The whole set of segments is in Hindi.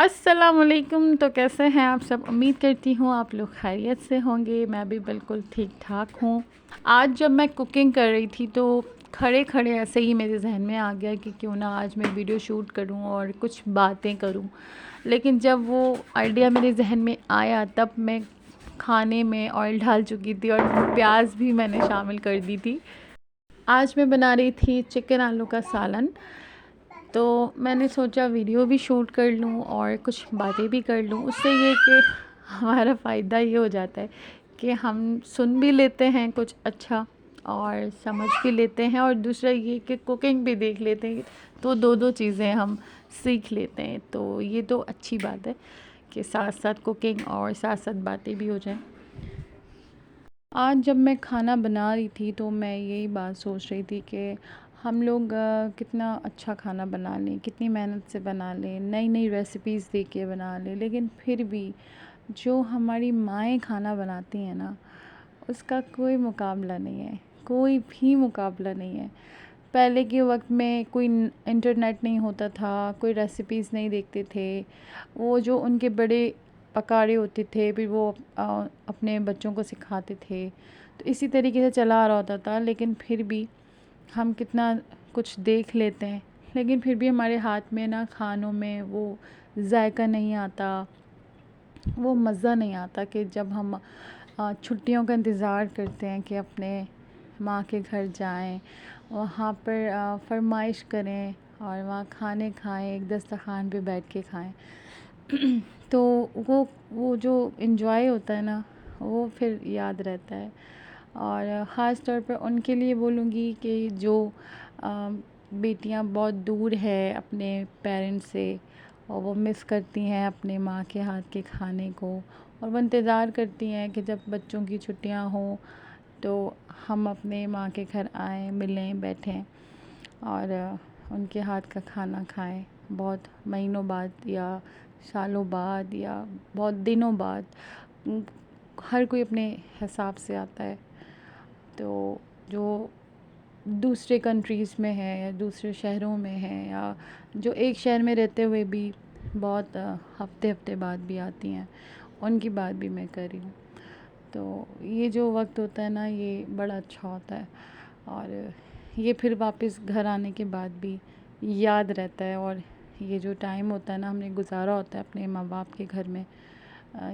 अस्सलामुअलैकुम। तो कैसे हैं आप सब? उम्मीद करती हूँ आप लोग खैरियत से होंगे। मैं भी बिल्कुल ठीक ठाक हूँ। आज जब मैं कुकिंग कर रही थी तो खड़े खड़े ऐसे ही मेरे जहन में आ गया कि क्यों ना आज मैं वीडियो शूट करूँ और कुछ बातें करूँ। लेकिन जब वो आइडिया मेरे जहन में आया तब मैं खाने में ऑयल डाल चुकी थी और प्याज भी मैंने शामिल कर दी थी। आज मैं बना रही थी चिकन आलू का सालन। तो मैंने सोचा वीडियो भी शूट कर लूँ और कुछ बातें भी कर लूँ। उससे ये कि हमारा फ़ायदा ये हो जाता है कि हम सुन भी लेते हैं कुछ अच्छा और समझ भी लेते हैं, और दूसरा ये कि कुकिंग भी देख लेते हैं, तो दो दो चीज़ें हम सीख लेते हैं। तो ये तो अच्छी बात है कि साथ साथ कुकिंग और साथ साथ बातें भी हो जाएं। आज जब मैं खाना बना रही थी तो मैं यही बात सोच रही थी कि हम लोग कितना अच्छा खाना बना लें, कितनी मेहनत से बना लें, नई नई रेसिपीज़ देख के बना लें, लेकिन फिर भी जो हमारी माएँ खाना बनाती हैं ना, उसका कोई मुकाबला नहीं है, कोई भी मुकाबला नहीं है। पहले के वक्त में कोई इंटरनेट नहीं होता था, कोई रेसिपीज़ नहीं देखते थे। वो जो उनके बड़े पकारे होते थे फिर वो अपने बच्चों को सिखाते थे, तो इसी तरीके से चला आ रहा होता था। लेकिन फिर भी हम कितना कुछ देख लेते हैं, लेकिन फिर भी हमारे हाथ में ना खानों में वो जायका नहीं आता, वो मज़ा नहीं आता कि जब हम छुट्टियों का इंतज़ार करते हैं कि अपने माँ के घर जाएं, वहाँ पर फरमाइश करें और वहाँ खाने खाएं, एक दस्तरखान पे बैठ के खाएं। तो वो जो इन्जॉय होता है ना, वो फिर याद रहता है। और ख़ास तौर पर उनके लिए बोलूँगी कि जो बेटियां बहुत दूर है अपने पेरेंट्स से, और वो मिस करती हैं अपने माँ के हाथ के खाने को, और वो इंतज़ार करती हैं कि जब बच्चों की छुट्टियां हों तो हम अपने माँ के घर आएँ, मिलें, बैठें और उनके हाथ का खाना खाएं। बहुत महीनों बाद या सालों बाद या बहुत दिनों बाद, हर कोई अपने हिसाब से आता है। तो जो दूसरे कंट्रीज़ में है या दूसरे शहरों में है, या जो एक शहर में रहते हुए भी बहुत हफ्ते हफ्ते बाद भी आती हैं, उनकी बात भी मैं कर रही हूँ। तो ये जो वक्त होता है ना, ये बड़ा अच्छा होता है, और ये फिर वापस घर आने के बाद भी याद रहता है। और ये जो टाइम होता है ना हमने गुजारा होता है अपने माँ बाप के घर में,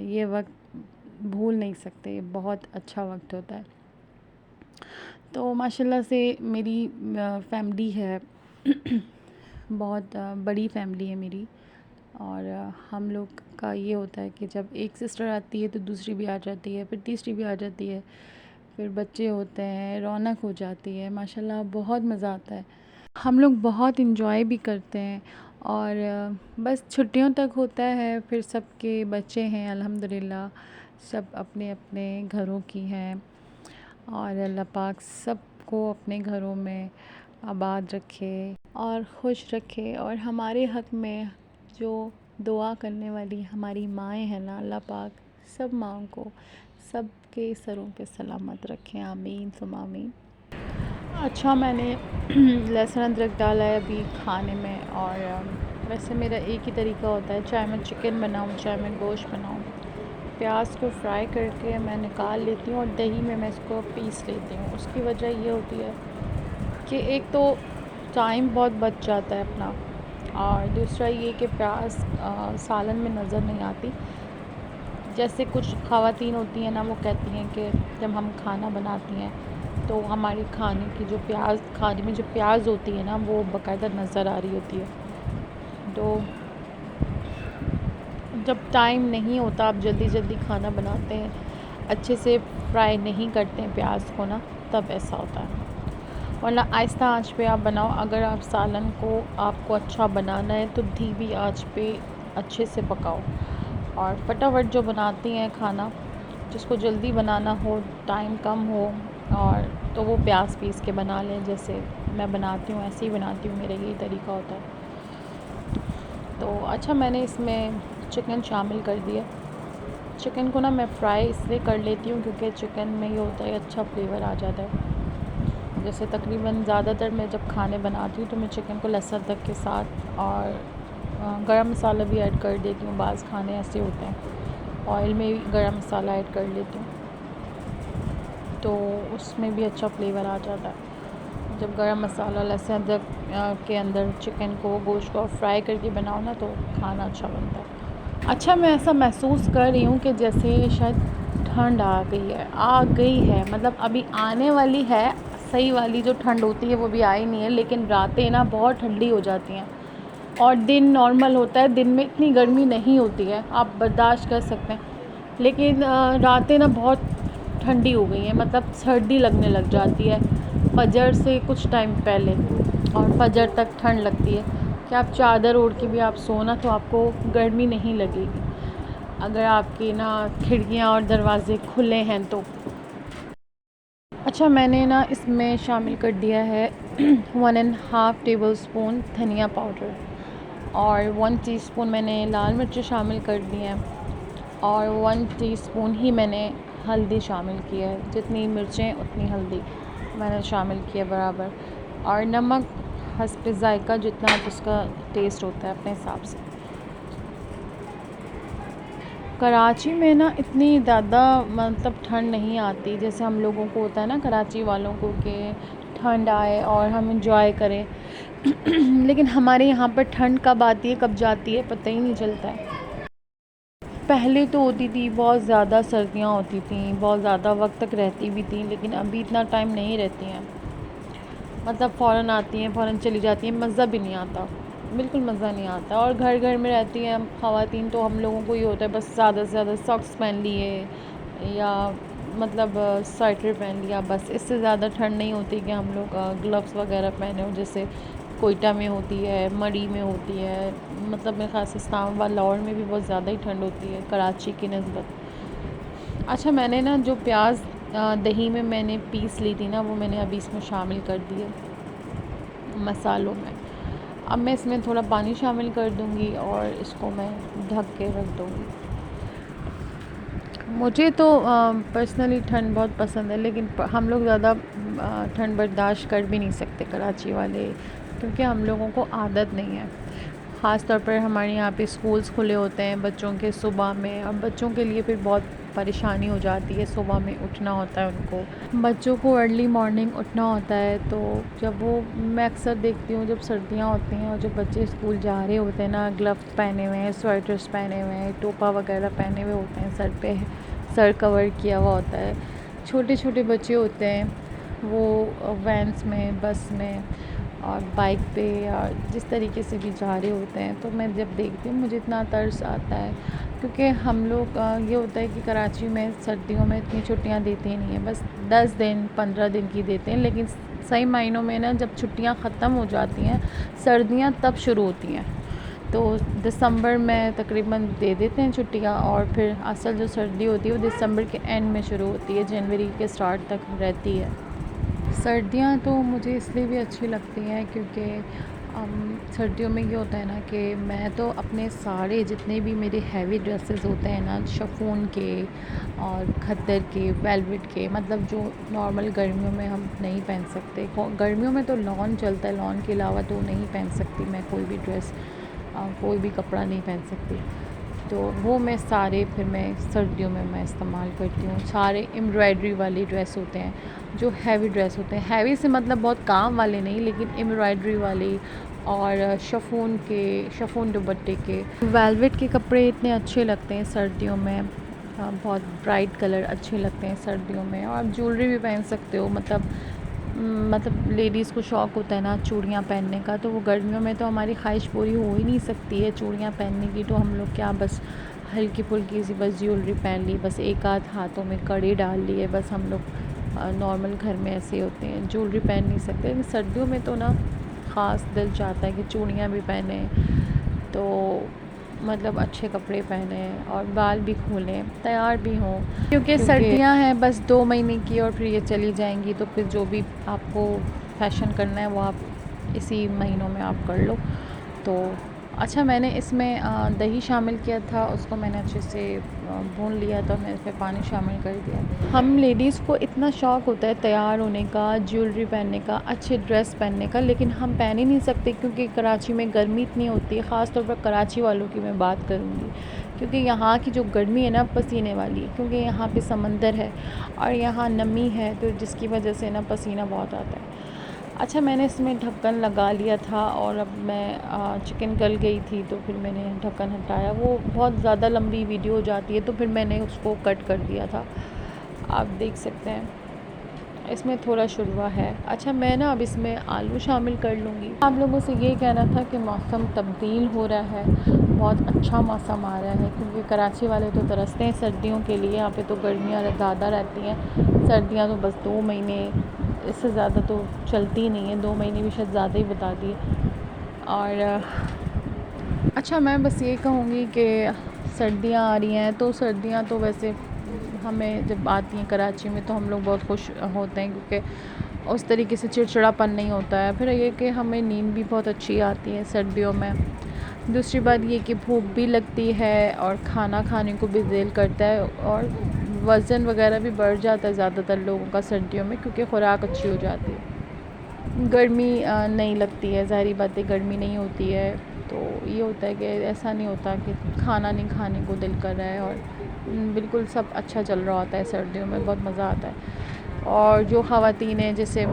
ये वक्त भूल नहीं सकते, बहुत अच्छा वक्त होता है। तो माशाल्लाह से मेरी फैमिली है बहुत बड़ी फैमिली है मेरी। और हम लोग का ये होता है कि जब एक सिस्टर आती है तो दूसरी भी आ जाती है, फिर तीसरी भी आ जाती है, फिर बच्चे होते हैं, रौनक हो जाती है, माशाल्लाह बहुत मज़ा आता है। हम लोग बहुत इन्जॉय भी करते हैं। और बस छुट्टियों तक होता है, फिर सबके बच्चे हैं अल्हम्दुलिल्लाह, सब अपने अपने घरों की हैं, और अल्लाह पाक सबको अपने घरों में आबाद रखे और खुश रखे। और हमारे हक़ में जो दुआ करने वाली हमारी माएँ हैं ना, अल्लाह पाक सब माँओं को सब के सरों पे सलामत रखें, आमीन सुम्मा आमीन। अच्छा, मैंने लहसुन अदरक डाला है अभी खाने में। और वैसे मेरा एक ही तरीका होता है, चाहे मैं चिकन बनाऊँ चाहे मैं गोश्त बनाऊँ, प्याज को फ्राई करके मैं निकाल लेती हूँ और दही में मैं इसको पीस लेती हूँ। उसकी वजह ये होती है कि एक तो टाइम बहुत बच जाता है अपना, और दूसरा ये कि प्याज सालन में नज़र नहीं आती। जैसे कुछ ख़वातीन होती हैं ना, वो कहती हैं कि जब हम खाना बनाती हैं तो हमारे खाने की जो खाने में जो प्याज होती है ना, वो बाकायदा नज़र आ रही होती है। तो जब टाइम नहीं होता, आप जल्दी जल्दी खाना बनाते हैं, अच्छे से फ्राई नहीं करते हैं प्याज को ना, तब ऐसा होता है। वरना आहिस्ता आंच पे आप बनाओ। अगर आप सालन को आपको अच्छा बनाना है तो धीमी आंच पे अच्छे से पकाओ। और फटाफट जो बनाती हैं खाना, जिसको जल्दी बनाना हो, टाइम कम हो, और तो वो प्याज पीस के बना लें। जैसे मैं बनाती हूँ ऐसे ही बनाती हूँ, मेरा यही तरीका होता है। तो अच्छा, मैंने इसमें चिकन शामिल कर दिया। चिकन को ना मैं फ्राई इसलिए कर लेती हूँ क्योंकि चिकन में ये होता है अच्छा फ्लेवर आ जाता है। जैसे तकरीबन ज़्यादातर मैं जब खाने बनाती हूँ तो मैं चिकन को लहसुन अदरक के साथ और गरम मसाला भी ऐड कर देती हूँ। बाज़ खाने ऐसे होते हैं ऑयल में भी गरम मसाला ऐड कर लेती हूँ, तो उसमें भी अच्छा फ्लेवर आ जाता है। जब गरम मसाला लहसुन अदरक के अंदर चिकन को, गोश्त को फ्राई करके बनाओ ना, तो खाना अच्छा बनता है। अच्छा, मैं ऐसा महसूस कर रही हूँ कि जैसे शायद ठंड आ गई है, मतलब अभी आने वाली है। सही वाली जो ठंड होती है वो भी आई नहीं है, लेकिन रातें ना बहुत ठंडी हो जाती हैं और दिन नॉर्मल होता है। दिन में इतनी गर्मी नहीं होती है, आप बर्दाश्त कर सकते हैं, लेकिन रातें ना बहुत ठंडी हो गई हैं, मतलब सर्दी लगने लग जाती है फजर से कुछ टाइम पहले, और फजर तक ठंड लगती है कि आप चादर ओढ़ के भी आप सोना तो आपको गर्मी नहीं लगेगी, अगर आपके ना खिड़कियाँ और दरवाज़े खुले हैं तो। अच्छा, मैंने ना इसमें शामिल कर दिया है 1.5 टेबल स्पून धनिया पाउडर, और 1 टीस्पून मैंने लाल मिर्च शामिल कर दी हैं, और 1 टीस्पून ही मैंने हल्दी शामिल किया है। जितनी मिर्चें उतनी हल्दी मैंने शामिल किया बराबर, और नमक हस्ब ज़ायक़ा, जितना उसका टेस्ट होता है अपने हिसाब से। कराची में ना इतनी ज़्यादा मतलब ठंड नहीं आती जैसे हम लोगों को होता है ना, कराची वालों को, कि ठंड आए और हम इंजॉय करें लेकिन हमारे यहाँ पर ठंड कब आती है कब जाती है पता ही नहीं चलता है। पहले तो होती थी, बहुत ज़्यादा सर्दियाँ होती थी, बहुत ज़्यादा वक्त तक रहती भी थी, लेकिन अभी इतना टाइम नहीं रहती हैं, मतलब फ़ौरन आती हैं फ़ौरन चली जाती हैं, मज़ा भी नहीं आता, बिल्कुल मज़ा नहीं आता। और घर घर में रहती हैं ख़वातीन, तो हम लोगों को ये होता है बस ज़्यादा से ज़्यादा सॉक्स पहन लिए या मतलब स्वेटर पहन लिया, बस। इससे ज़्यादा ठंड नहीं होती कि हम लोग ग्लव्स वगैरह पहने हो, जैसे कोयटा में होती है, मरी में होती है, मतलब मेरे ख़्याल से इस्लामाबाद लाहौर में भी बहुत ज़्यादा ही ठंड होती है कराची की नस्बत। अच्छा, मैंने ना जो प्याज दही में मैंने पीस ली थी ना, वो मैंने अभी इसमें शामिल कर दी है मसालों में। अब मैं इसमें थोड़ा पानी शामिल कर दूँगी और इसको मैं ढक के रख दूँगी। मुझे तो पर्सनली ठंड बहुत पसंद है, लेकिन हम लोग ज़्यादा ठंड बर्दाश्त कर भी नहीं सकते कराची वाले, क्योंकि हम लोगों को आदत नहीं है। ख़ास तौर पर हमारे यहाँ पे स्कूल्स खुले होते हैं बच्चों के सुबह में, और बच्चों के लिए फिर बहुत परेशानी हो जाती है, सुबह में उठना होता है उनको, बच्चों को अर्ली मॉर्निंग उठना होता है। तो जब वो, मैं अक्सर देखती हूँ जब सर्दियाँ होती हैं और जब बच्चे स्कूल जा रहे होते हैं ना, ग्लव्स पहने हुए हैं, स्वेटर्स पहने हुए हैं, टोपा वगैरह पहने हुए होते हैं, सर पे सर कवर किया हुआ होता है, छोटे छोटे बच्चे होते हैं, वो वैन्स में, बस में और बाइक पे या जिस तरीके से भी जा रहे होते हैं, तो मैं जब देखती हूँ मुझे इतना तरस आता है, क्योंकि हम लोग ये होता है कि कराची में सर्दियों में इतनी छुट्टियाँ देते ही नहीं हैं, बस 10 दिन 15 दिन की देते हैं, लेकिन सही मायनों में ना जब छुट्टियाँ ख़त्म हो जाती हैं, सर्दियाँ तब शुरू होती हैं, तो दिसंबर में तकरीबन दे देते हैं छुट्टियाँ, और फिर असल जो सर्दी होती है वो दिसंबर के एंड में शुरू होती है, जनवरी के स्टार्ट तक रहती है। सर्दियाँ तो मुझे इसलिए भी अच्छी लगती हैं क्योंकि सर्दियों में ये होता है ना कि मैं तो अपने सारे जितने भी मेरे हैवी ड्रेसेस होते हैं ना, शिफॉन के और खद्दर के, वेलवेट के, मतलब जो नॉर्मल गर्मियों में हम नहीं पहन सकते, गर्मियों में तो लॉन चलता है, लॉन के अलावा तो नहीं पहन सकती मैं कोई भी ड्रेस, कोई भी कपड़ा नहीं पहन सकती, तो वो मैं सारे फिर मैं सर्दियों में मैं इस्तेमाल करती हूँ। सारे एम्ब्रॉयडरी वाली ड्रेस होते हैं, जो हैवी ड्रेस होते हैं, हैवी से मतलब बहुत काम वाले नहीं, लेकिन एम्ब्रॉयडरी वाली और शिफॉन दुपट्टे के, वेलवेट के कपड़े इतने अच्छे लगते हैं सर्दियों में, बहुत ब्राइट कलर अच्छे लगते हैं सर्दियों में। और आप ज्वेलरी भी पहन सकते हो, मतलब लेडीज़ को शौक़ होता है ना चूड़ियाँ पहनने का, तो वो गर्मियों में तो हमारी ख्वाहिश पूरी हो ही नहीं सकती है चूड़ियाँ पहनने की, तो हम लोग क्या बस हल्की फुल्की सी बस ज्वेलरी पहन ली, बस एक आध हाथों में कड़ी डाल लिए, बस हम लोग नॉर्मल घर में ऐसे होते हैं, ज्वेलरी पहन नहीं सकते। लेकिन सर्दियों में तो ना ख़ास दिल चाहता है कि चूड़ियाँ भी पहने, तो मतलब अच्छे कपड़े पहने और बाल भी खोलें, तैयार भी हों, क्योंकि सर्दियां हैं बस 2 महीने की और फिर ये चली जाएंगी, तो फिर जो भी आपको फैशन करना है वो आप इसी महीनों में आप कर लो। तो अच्छा, मैंने इसमें दही शामिल किया था, उसको मैंने अच्छे से भून लिया तो मैंने इसमें पानी शामिल कर दिया। हम लेडीज़ को इतना शौक़ होता है तैयार होने का, ज्वेलरी पहनने का, अच्छे ड्रेस पहनने का, लेकिन हम पहन ही नहीं सकते क्योंकि कराची में गर्मी इतनी होती है। ख़ास तौर पर कराची वालों की मैं बात करूँगी, क्योंकि यहाँ की जो गर्मी है ना पसीने वाली है, क्योंकि यहाँ पे समंदर है और यहाँ नमी है, तो जिसकी वजह से ना पसीना बहुत आता है। अच्छा, मैंने इसमें ढक्कन लगा लिया था और अब मैं चिकन गल गई थी तो फिर मैंने ढक्कन हटाया। वो बहुत ज़्यादा लंबी वीडियो हो जाती है तो फिर मैंने उसको कट कर दिया था। आप देख सकते हैं इसमें थोड़ा शुरवा है। अच्छा, मैं ना अब इसमें आलू शामिल कर लूँगी। आप लोगों से ये कहना था कि मौसम तब्दील हो रहा है, बहुत अच्छा मौसम आ रहा है, क्योंकि कराची वाले तो तरसते हैं सर्दियों के लिए। यहाँ पे तो गर्मियाँ ज़्यादा रहती हैं, सर्दियाँ तो बस 2 महीने, इससे ज़्यादा तो चलती ही नहीं है। 2 महीने भी शायद ज़्यादा ही बता दिए। और अच्छा, मैं बस ये कहूँगी कि सर्दियाँ आ रही हैं तो सर्दियाँ तो वैसे हमें जब आती हैं कराची में तो हम लोग बहुत खुश होते हैं, क्योंकि उस तरीके से चिड़चिड़ापन नहीं होता है। फिर ये कि हमें नींद भी बहुत अच्छी आती है सर्दियों में। दूसरी बात ये कि भूख भी लगती है और खाना खाने को भी दिल करता है, और वज़न वगैरह भी बढ़ जाता है ज़्यादातर लोगों का सर्दियों में, क्योंकि खुराक अच्छी हो जाती है। गर्मी नहीं लगती है, ज़ाहिर बात है गर्मी नहीं होती है, तो ये होता है कि ऐसा नहीं होता कि खाना नहीं खाने को दिल कर रहा है, और बिल्कुल सब अच्छा चल रहा होता है सर्दियों में, बहुत मज़ा आता है। और जो ख़वातीन हैं, जैसे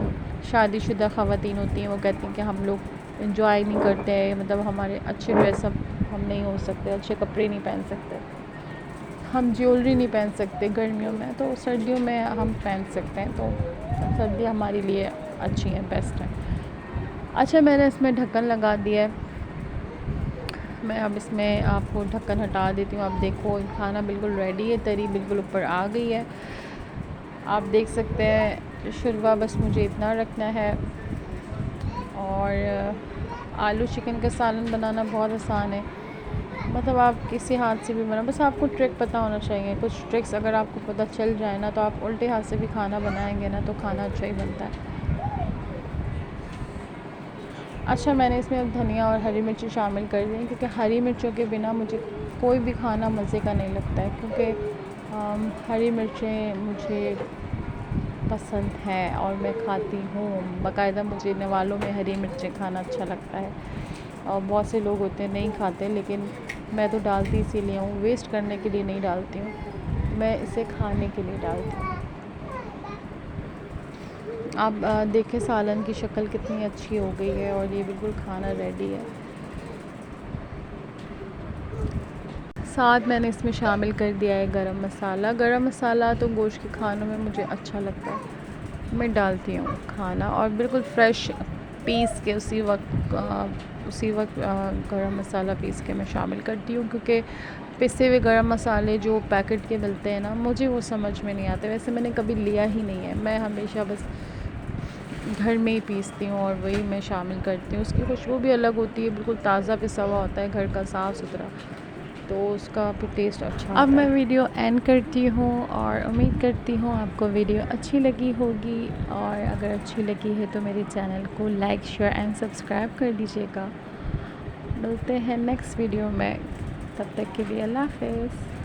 शादीशुदा ख़वातीन होती हैं, वो कहती हैं कि हम लोग एंजॉय नहीं करते हैं, मतलब हमारे अच्छे ड्रेस अब हम नहीं हो सकते, अच्छे कपड़े नहीं पहन सकते, हम ज्वेलरी नहीं पहन सकते गर्मियों में, तो सर्दियों में हम पहन सकते हैं। तो सर्दियाँ हमारे लिए अच्छी हैं, बेस्ट हैं। अच्छा, मैंने इसमें ढक्कन लगा दिया है। मैं अब इसमें आपको ढक्कन हटा देती हूँ। आप देखो खाना बिल्कुल रेडी है, तरी बिल्कुल ऊपर आ गई है। आप देख सकते हैं शुरवा बस मुझे इतना रखना है। और आलू चिकन का सालन बनाना बहुत आसान है, मतलब आप किसी हाथ से भी बना, बस आपको ट्रिक पता होना चाहिए। कुछ ट्रिक्स अगर आपको पता चल जाए ना तो आप उल्टे हाथ से भी खाना बनाएंगे ना तो खाना अच्छा ही बनता है। अच्छा, मैंने इसमें अब धनिया और हरी मिर्ची शामिल कर दी, क्योंकि हरी मिर्चों के बिना मुझे कोई भी खाना मज़े का नहीं लगता है, क्योंकि हरी मिर्चें मुझे पसंद है और मैं खाती हूँ बाकायदा। मुझे नवालों में हरी मिर्चें खाना अच्छा लगता है, और बहुत से लोग होते हैं नहीं खाते, लेकिन मैं तो डालती इसीलिए हूँ, वेस्ट करने के लिए नहीं डालती हूँ, मैं इसे खाने के लिए डालती हूँ। आप देखें सालन की शक्ल कितनी अच्छी हो गई है, और ये बिल्कुल खाना रेडी है। साथ मैंने इसमें शामिल कर दिया है गरम मसाला। गरम मसाला तो गोश्त के खानों में मुझे अच्छा लगता है, मैं डालती हूँ खाना, और बिल्कुल फ्रेश पीस के उसी वक्त गरम मसाला पीस के मैं शामिल करती हूँ, क्योंकि पिसे हुए गरम मसाले जो पैकेट के मिलते हैं ना, मुझे वो समझ में नहीं आते। वैसे मैंने कभी लिया ही नहीं है, मैं हमेशा बस घर में ही पीसती हूँ और वही मैं शामिल करती हूँ। उसकी खुशबू भी अलग होती है, बिल्कुल ताज़ा पिसा हुआ होता है घर का, साफ़ सुथरा, तो उसका भी टेस्ट अच्छा आता है। अब मैं वीडियो एंड करती हूँ और उम्मीद करती हूँ आपको वीडियो अच्छी लगी होगी, और अगर अच्छी लगी है तो मेरे चैनल को लाइक, शेयर एंड सब्सक्राइब कर दीजिएगा। मिलते हैं नेक्स्ट वीडियो में, तब तक के लिए अल्लाह हाफ़िज़।